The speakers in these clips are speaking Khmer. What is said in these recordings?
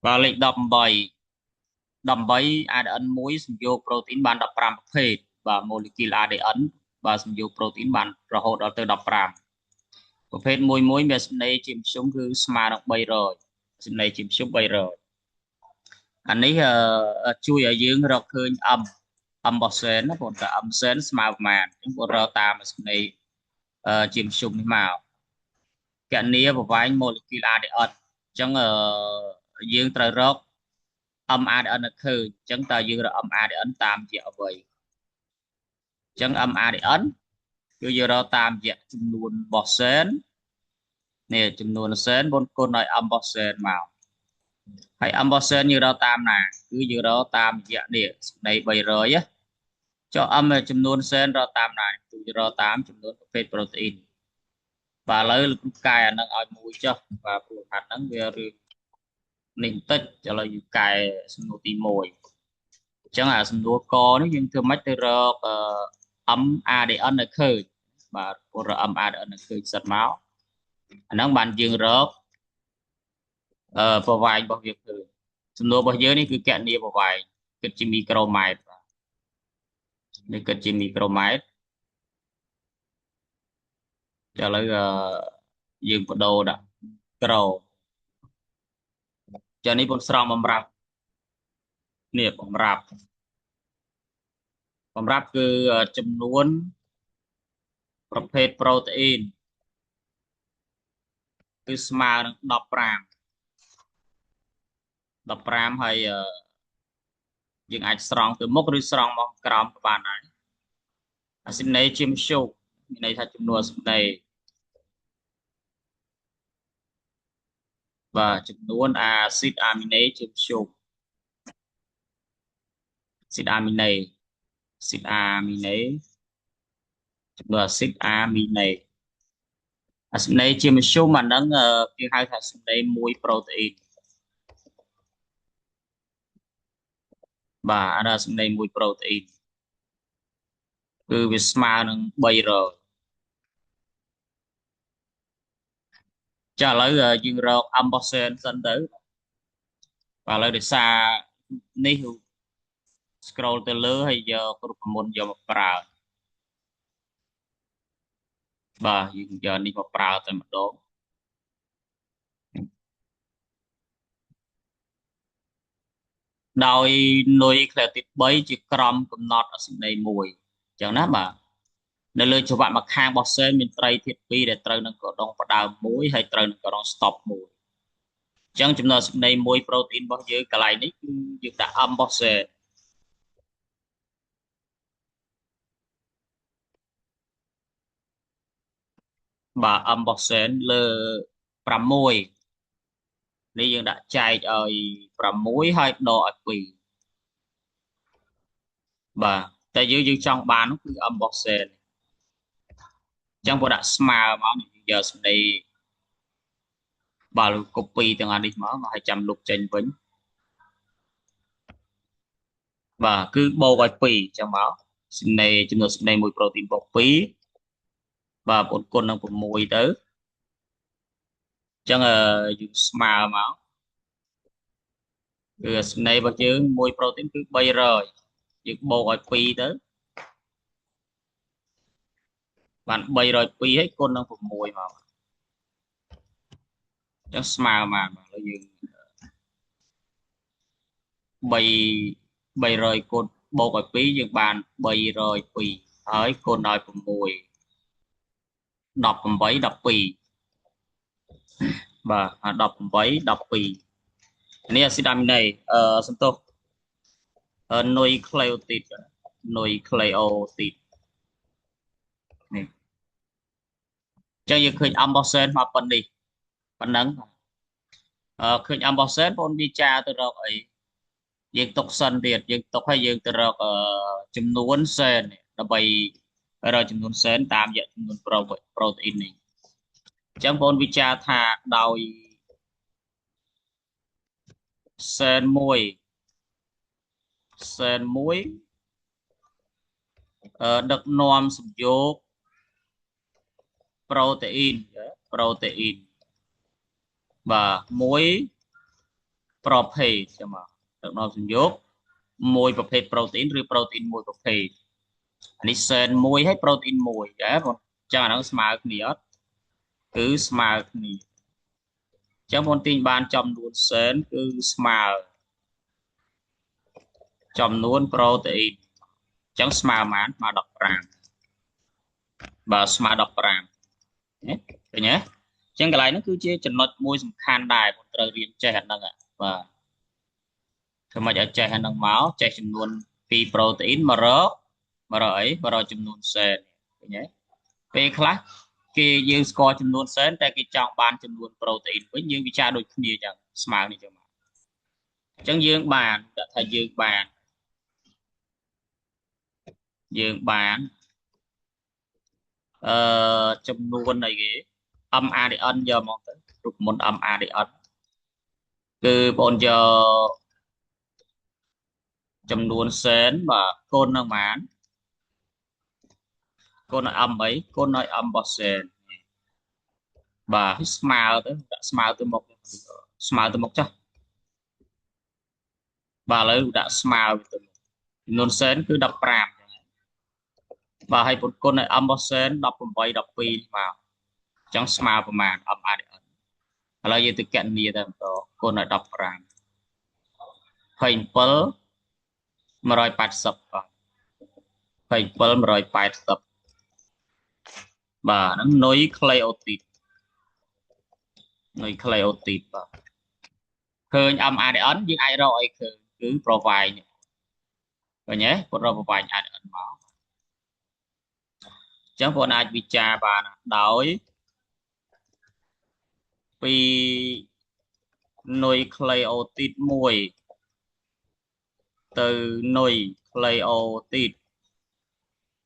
và lệch đầm bảy ADN muối sử dụng protein ban đập pram phê và molecule ADN và sử dụng protein ban rồi hỗ trợ từ đập pramประเภทមួយមានសំណេរជាមធ្យមគឺស្មើនឹង300សំណេរជាមធ្យម300អានេះជួយឲ្យយើងរកឃើញអំបោះសែនណាបងតាអំសែនស្មើប្រមាណអញ្ចឹងបងរកតាមសំណេរជាមធ្យមនេះមកកណនីប្រវែង molecule ADN អញ្ចឹងយើងត្រូវរក mRNA ឃើញអញ្ចឹងតើយើងរក mRNA តាមរយៈអ្វីអញ្ចឹង mRNA គឺយើងរកតាមរយៈចំនួនរបស់សែននេះចំនួនសែនបងគុណឲ្យរបស់សែនមកហើយរបស់សែនយើងរកតាមណាគឺយើងរកតាមរយៈនេះសំដី300ចុះចំនួនសែនរកតាមណាគឺរកតាមចំនួនប្រភេទប្រូតេអ៊ីនបាទឥឡូវលោកគ្រូកែអានឹងឲ្យមួយចុះបាទព្រោះហាត់ហ្នឹងវារឿងនេះបន្តិចឥឡូវយើងកែសំណួរទី1អញ្ចឹងអាសំណួរកនេះយើងធ្វើម៉េចទៅរកmRNA នៅឃើញបាទពលរក mRNA នៅឃើញសិតមកអាហ្នឹងបានយើងរកប្រវែងរបស់វាឃើញសំណួររបស់យើងនេះគឺកណនីប្រវែងគិតជាមីក្រូម៉ែត្រនេះគិតជាមីក្រូម៉ែត្រឥឡូវយើងបដូរដាក់ក្រូចានេះបងស្រង់បំរាប់នេះបំរាប់គឺចំនួនប្រភេទប្រូតេអ៊ីនគឺស្មើនឹង15ហើយយើងអាចស្រង់ទៅមុខឬស្រង់មកក្រោមក៏បានដែរអាស៊ីណេជាមធ្យមមានន័យថាចំនួនអាស៊ីណេបាទចំនួនអាស៊ីតអាមីណេជាមធ្យមស៊ីតអាមីណេចំនួនអាស៊ីតអាមីណេអាស៊ីណេជាមធ្យមអាហ្នឹងគេហៅថាអាស៊ីណេមួយប្រូតេអ៊ីនបាទអាអាស៊ីណេមួយប្រូតេអ៊ីនគឺវាស្មើនឹង300ចាឥឡូវយើងរកអំបោះសែនសិនទៅបាទឥឡូវដោយសារនេះ scroll ទៅលើហើយយករូបមន្តយកមកប្រើបាទយើងយកនេះមកប្រើតែម្ដងដោយនុយក្លេទីត3ជាក្រមកំណត់អាស៊ីណេ1អញ្ចឹងណាបាទនៅលើច្រវាក់ម្ខាងរបស់សែនមានត្រីធាតុ2ដែលត្រូវនឹងកដុងផ្ដើម1ហើយត្រូវនឹងកដុង stop 1អញ្ចឹងចំណុចអាស៊ីណេ1ប្រូតេអ៊ីនរបស់យើងកន្លែងនេះគឺយើងដាក់អំរបស់សែនបាទអំរបស់សែនលើ6នេះយើងដាក់ចែកឲ្យ6ហើយដកឲ្យ2បាទតែយើងចង់បាននោះគឺអំរបស់សែនអញ្ចឹងបើដាក់ស្មើមកយកសម្ដីបាទ copy ទាំងអានេះមកហើយចាំលុបចេញវិញបាទគឺបូកឲ្យ2អញ្ចឹងមកសំណេរចំនួនសំណេរមួយប្រូតេអ៊ីនបូក2បាទបងគុណនឹង6ទៅអញ្ចឹងយើងស្មើមកគឺសំណេររបស់យើងមួយប្រូតេអ៊ីនគឺ300យើងបូកឲ្យ2ទៅបាន302ហើយគុណនឹង6មកអញ្ចឹងស្មើមកឥឡូវយើង300គុណបូកឲ្យ2យើងបាន302ហើយគុណឲ្យ6 18 12បាទ18 12នេះអាស៊ីដអាមីណេសន្ទុះនុយក្លេអូទីតនេះអញ្ចឹងយើងឃើញអំបោះសែនមកប៉ុណ្ណឹងឃើញអំបោះសែនបងវិចារទៅរកអីយើងទុកសិនទៀតយើងទុកឲ្យយើងទៅរកចំនួនសែនដើម្បីរកចំនួនសែនតាមរយៈចំនួនប្រូតេអ៊ីននេះអញ្ចឹងបងវិចារថាដោយសែនមួយដឹកនាំសំយោគប្រូតេអ៊ីនបាទ1 ប្រភេទចាំមកទឹកដមសំយោគមួយប្រភេទប្រូតេអ៊ីនឬប្រូតេអ៊ីនមួយប្រភេទនេះសែនមួយហើយប្រូតេអ៊ីនមួយចាបងចឹងអាហ្នឹងស្មើគ្នាអត់គឺស្មើគ្នាចឹងបងទាញបានចំនួនសែនគឺស្មើចំនួនប្រូតេអ៊ីនចឹងស្មើប៉ុន្មានស្មើ15បើស្មើ15ណាឃើញទេចឹងកន្លែងហ្នឹងគឺជាចំណុចមួយសំខាន់ដែរបងត្រូវរៀនចេះអាហ្នឹងបាទធ្វើម៉េចឲ្យចេះអាហ្នឹងមកចេះចំនួនពីប្រូតេអ៊ីនមករកអីមករកចំនួនសែនឃើញទេពេលខ្លះគេយើងស្គាល់ចំនួនសែនតែគេចង់បានចំនួនប្រូតេអ៊ីនវិញយើងវិចារដូចគ្នាចឹងស្មើនេះចឹងមកអញ្ចឹងយើងបានដាក់ថាយើងបានចំនួនអីគេ MRDN យកមកទៅរូបមន្ត MRDN គឺបងយកចំនួនសែនបាទកូននឹងប៉ុន្មានកូនឲ្យ M អីកូនឲ្យ M របស់សែនបាទស្មើទៅដាក់ស្មើទៅមុខស្មើទៅមុខចាស់បាទឥឡូវដាក់ស្មើទៅចំនួនសែនគឺ15បាទហើយពុតគុណឲ្យ M របស់សែន18 12មកអញ្ចឹងស្មើប្រមាណ MRDN ឥឡូវយើងទៅកណនីទៅបន្តគុណឲ្យ15 27 180បាទ27 180បាទហ្នឹងនុយក្លេអូទីតបាទឃើញ MRDN យើងអាចរកអីឃើញគឺប្រវាយនេះឃើញទេពុតរកប្រវាយ MRDN មកអញ្ចឹងបងអាចវិចារបានដោយពីនុយក្លេអូទីត1ទៅនុយក្លេអូទីត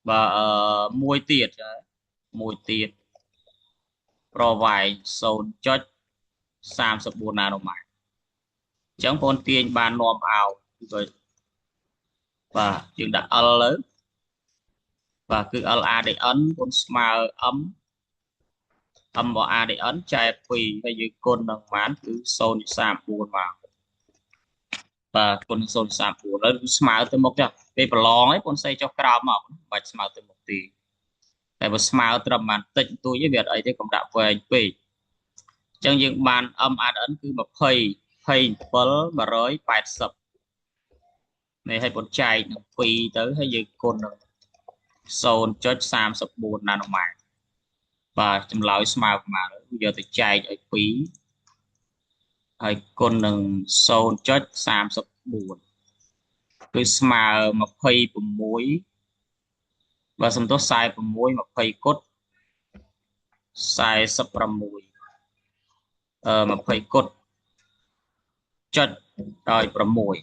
បាទមួយទៀតប្រវាយ 0.34 ណាណូម៉ែត្រអញ្ចឹងបងទាញបាននាំឲ្យបាទយើងដាក់ L លើបាទគឺ LADN គុណស្មើ M របស់ ADN ចែក2ហើយយើងគុណនឹងប៉ុន្មានគឺ0.34មកបាទគុណ0.34ហើយស្មើទៅមុខចាស់ពេលប្រឡងấyបងសេចចុះក្រោមមកបាច់ស្មើទៅមុខទេតែបើស្មើត្រឹមប៉ុន្មានតិចតួចទេវាអត់អីទេកុំដាក់វែងពេកអញ្ចឹងយើងបាន MADN គឺ20 27 180នេះឲ្យបងចែកនឹង2ទៅហើយយើងគុណនឹង0.34 ណាណូម៉ែត្របាទចម្លើយស្មើប្រមាណយកទៅចែកឲ្យ2ហើយគុណនឹង0.34គឺស្មើ26បាទសំទោស46 20គុត46 20គុតចុចដោយ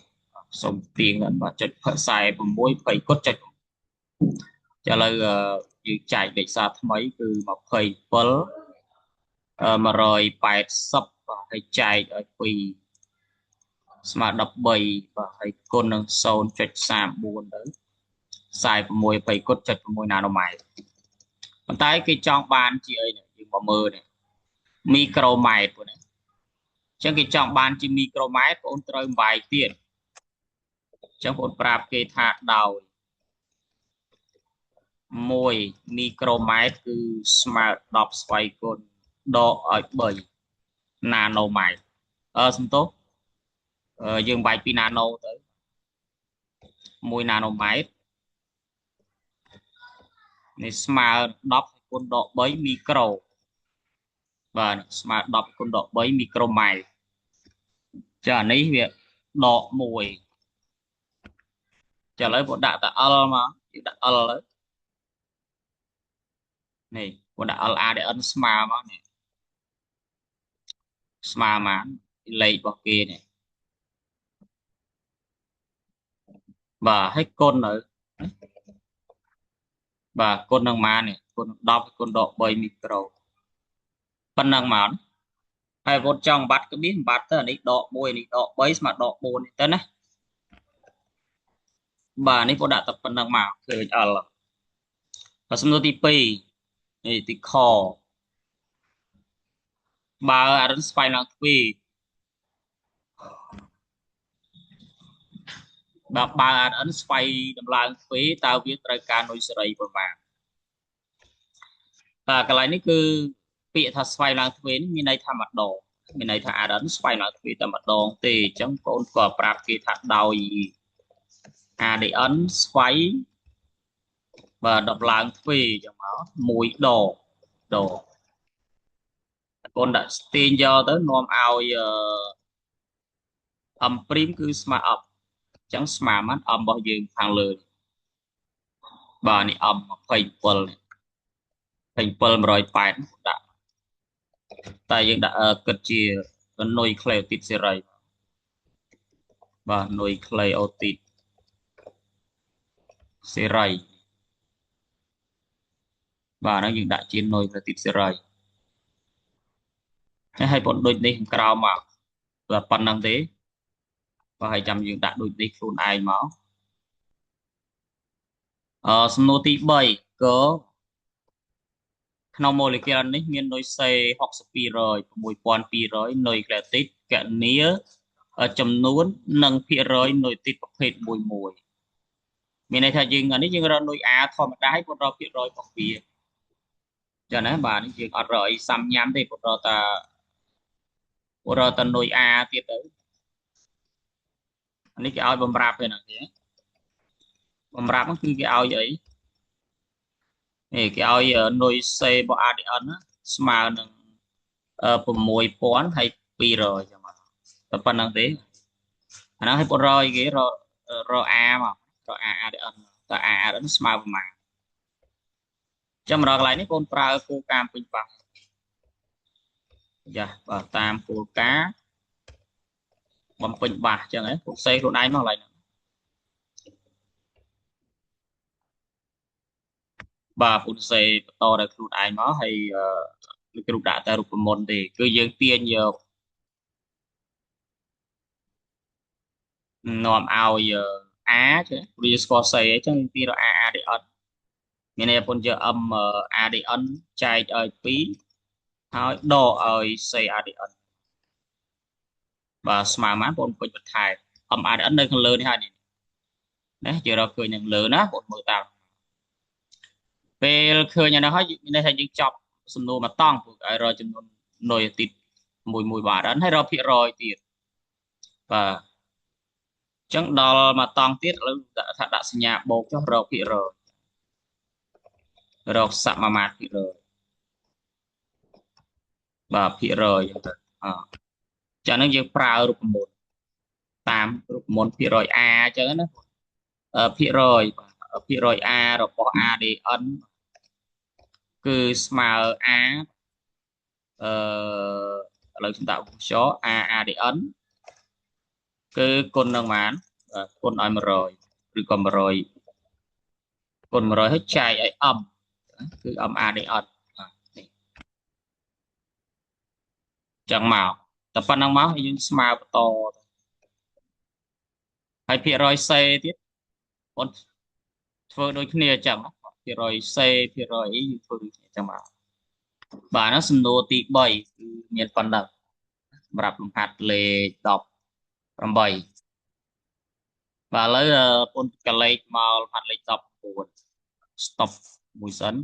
6សូមទៀងបាទចុច46 20គុតចុចឥឡូវយើងចែកលេខសារថ្មីគឺ27 180បាទហើយចែកឲ្យ2ស្មើ13បាទហើយគុណនឹង0.34ទៅ46 20គុតចុច6ណាណូម៉ែត្រប៉ុន្តែគេចង់បានជាអីនេះយើងមកមើលនេះមីក្រូម៉ែត្របងណាអញ្ចឹងគេចង់បានជាមីក្រូម៉ែត្របងត្រូវវាយទៀតអញ្ចឹងបងប្រាប់គេថាដោយ1មីក្រូម៉ែត្រគឺស្មើ10ស្វ័យគុណដកឲ្យ3ណាណូម៉ែត្រសំទោសយើងវាយពីណាណូទៅ1ណាណូម៉ែត្រនេះស្មើ10គុណដក3មីក្រូបាទស្មើ10គុណដក3មីក្រូម៉ែត្រចាអានេះវាដក1ចាឥឡូវបងដាក់តា L មកយើងដាក់ L ទៅនេះបងដាក់ LADN ស្មើមកនេះស្មើមកលេខរបស់គេនេះបាទហើយគុណនៅបាទគុណនឹងមកនេះគុណ10គុណដក3មីក្រូប៉ុណ្ណឹងមកហើយវត្តចង់បាត់ក្បៀសបាត់ទៅអានេះដក1នេះដក3ស្មើដក4នេះទៅណាបាទនេះបងដាក់តែប៉ុណ្ណឹងមកឃើញ L ហើយសំណួរទី2នេះទីខបើអរិនស្វែងឡើងទ្វី បើអានស្វ័យដំឡើងទ្វេតើវាត្រូវការនុយសេរីប្រមាណកន្លែងនេះគឺពាក្យថាស្វ័យឡើងទ្វេនេះមានន័យថាម្ដងមានន័យថាអានស្វ័យឡើងទ្វេតែម្ដងទេអញ្ចឹងបងក៏ប្រាប់គេថាដោយ ADN ស្វ័យបាទដំឡើងទ្វេអញ្ចឹងមកមួយដកូនដាក់ស្ទាញយកទៅនាំឲ្យអំព្រីមគឺស្មើអប់អញ្ចឹងស្មើមិនអំរបស់យើងខាងលើបាទនេះអំ27នេះ27 180ដាក់តែយើងដាក់គិតជានុយក្លេអូទីតសេរីបាទនុយក្លេអូទីតសេរីបាទហ្នឹងយើងដាក់ជានុយក្លេអូទីតសេរីហើយប៉ុនដូចនេះក្រោមមកបាទប៉ុណ្ណឹងទេបាទហើយចាំយើងដាក់ដូចនេះខ្លួនឯងមកសំណួរទី3ក៏ក្នុងម៉ូលេគុលនេះមាននុយសេ6200 6200នុយក្លេអូទីតកណនីចំនួននិងភាគរយនុយទីតប្រភេទមួយមានន័យថាយើងអានេះយើងរកនុយ A ធម្មតាប៉ុន្តែភាគរយរបស់វាចឹងណាបាទនេះយើងអត់រកអីសាំញ៉ាំទេប៉ុន្តែតានុយ A ទៀតទៅអានេះគេឲ្យបំរាប់ទេណាគេបំរាប់ហ្នឹងគឺគេឲ្យអីគេឲ្យនុយសេរបស់ ADN ស្មើនឹង6000ហើយ200ចឹងមកតែប៉ុណ្្នឹងទេអាហ្នឹងឲ្យ100គេរក A មករក ADN តើ ADN ស្មើប្រមាណចាំរកកន្លែងនេះបងប្រើគោលការណ៍ពេញបាំងចាបាទតាមគោលការណ៍បំពេញបាសចឹងហ៎ពុកសេខ្លួនឯងមកកន្លែងហ្នឹងបាទពុកសេបន្តដល់ខ្លួនឯងមកហើយលោកគ្រូដាក់តែរូបមន្តទេគឺយើងទាញយកនាំឲ្យA ចឹងវាស្គាល់សេអញ្ចឹងទាញរក A ទេអត់មានន័យថាពុនយក M ADN ចែកឲ្យ2ហើយដកឲ្យ C ADN បាទស្មើមកបងពេញបន្ថែម M ADN នៅខាងលើនេះហើយនេះណាជឿរកឃើញនឹងលើណាបងមើលតាមពេលឃើញអានោះហើយមានន័យថាយើងចប់សំណួរមកតង់ពួកឲ្យរកចំនួននុយអាទិត្យមួយបាទអត់ហើយរកភាគរយទៀតបាទអញ្ចឹងដល់មកតង់ទៀតឥឡូវដាក់សញ្ញាបូកចុះរកភាគរយរកសមាមាត្រភាគរយបាទភាគរយអញ្ចឹងទៅចាហ្នឹងយើងប្រើរូបមន្តតាមរូបមន្តភាគរយ A អញ្ចឹងណាភាគរយភាគរយ A របស់ ADN គឺស្មើ A អឺឥឡូវខ្ញុំដាក់ចោ ADN គឺគុណនឹងប៉ុន្មានគុណឲ្យ100ឬក៏100គុណ100ហើយចែកឲ្យ M គឺ MADN នេះចឹងមកតែប៉ុណ្្នឹងមកយើងស្មើបន្តហើយភាគរយ C ទៀតបងធ្វើដូចគ្នាចឹងភាគរយ C ភាគរយអីយើងធ្វើដូចគ្នាចឹងមកបាទហ្នឹងសំណួរទី3គឺមានប៉ុណ្ណឹងសម្រាប់លំហាត់លេខ18បាទឥឡូវពន្ធកលេខមកលំហាត់លេខ19 stop មួយសិន